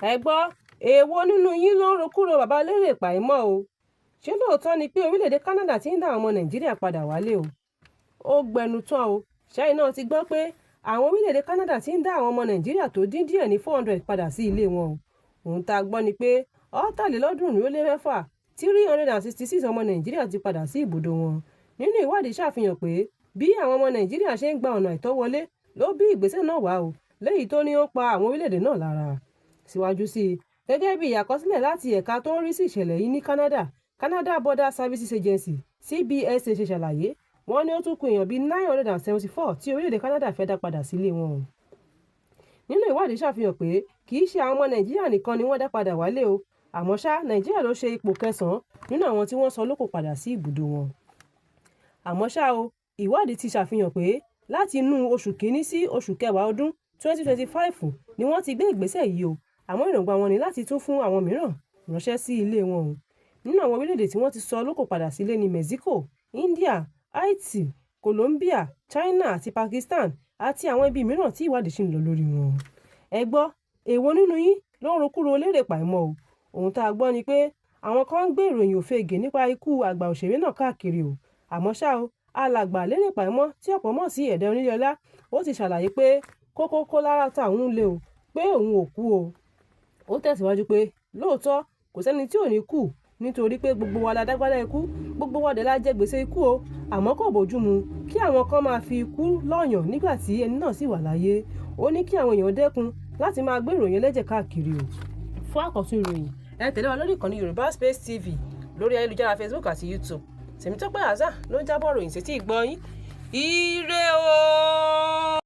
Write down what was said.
ẹ gbọ́ èèwo nínú yín ló ń rokúrò bàbá Lérè Pàímọ́ o. Ṣé lóòótọ́ ni pé orílẹ̀-èdè Canada ti ń dá àwọn ọmọ Nàìjíríà padà wálé o? Ó gbẹnu tán o. ṣẹ́yìn náà ti gbọ́ pé àwọn orílẹ̀-èdè Canada ti ń dá àwọn ọmọ Nàìjíríà tó dín díẹ̀ ní 400 padà sí ilé wọn o. Ohun tá a gbọ́ ni pé 436 366 ọmọ Nàìjíríà ti padà sí ibùdó wọn. Nínú ìwádìí ṣàfihàn pé bí àwọn ọmọ Nàìjíríà ṣe ń gba ọ̀nà àìtọ́ wọlé ló bí ìgbésẹ̀ náà wá o, léyìí tó ní ó pa àwọn orílẹ̀-èdè náà lára. Síwájú sí i, gẹ́gẹ́ bí àkọsílẹ̀ láti ẹ̀ka tó ń rí sí ìṣẹ̀lẹ̀ yìí ní Canada Border Services Agency CBSA ṣe ṣàlàyé, wọ́n ní ó tún kù èèyàn bíi 974 tí orílẹ̀-èdè Canada fẹ́ dá padà sílé wọn. Nínú ìwádìí ṣàfihàn pé kì í ṣe àwọn ọmọ Nàìjíríà nìkan ni wọ́n dá padà wálé o, àmọ́ ṣá Nàìjíríà ló ṣe ipò 9 nínú àwọn tí wọ́n sọ lókò padà sí ibùdó wọn. Àmọ́ ṣá o, ìwádìí ti ṣàfihàn pé láti inú oṣù kìíní sí oṣù kẹwàá ọdún 2025 ni wọ́n ti gbé ìgbésẹ̀ yìí o, àmọ́ èròǹgbà wọn ni láti tún fún àwọn mìíràn ránṣẹ́ sí ilé wọn o. Nínú àwọn orílẹ̀-èdè tí wọ́n ti sọ lókò padà sílé ní Mexico, India, Haiti, Colombia, China àti Pakistan àti àwọn ibi mìíràn tí ìwádìí ṣì ń lọ lórí wọn. Ẹ gbọ́ èèwo nínú yín ló ń rokúrò Lérè Pàímọ́ o. Ohun tá a gbọ́ ni pé àwọn kan ń gbé ìròyìn òfegè nípa ikú àgbà òṣèré náà káàkiri o, àmọ́ ṣá o, alàgbà Lérè Pàímọ́ tí ọ̀pọ̀ mọ̀ sí Ẹ̀dà Onílé-ọlá, ó ti ṣàlàyé pé kókó lára tàun lé o, pé òun ò kú o. Ó tẹ̀síwájú pé lóòótọ́ kò sẹ́ni tí ò ní kú nítorí pé gbogbo wa la dágbádá ikú, gbogbo wa dẹ̀ la jẹ gbèsè ikú o, àmọ́ kò bójúmu kí àwọn kan máa fi ikú lọ́yàn nígbà tí ẹni náà sì wà láyé. Ó ní kí àwọn èèyàn dẹ́kun láti máa gbé ìròyìn ẹlẹ́jẹ̀ káàkiri o. Fún àkọ́tún ìròyìn, ẹ tẹ̀lé wa lórí ìkànnì Yorùbá Space TV lórí ayélujára Facebook àti YouTube. Tèmítọ́pẹ́ Àzá ló ń jábọ̀ ròyìn sétí ìgbọ́ yín. Ire o.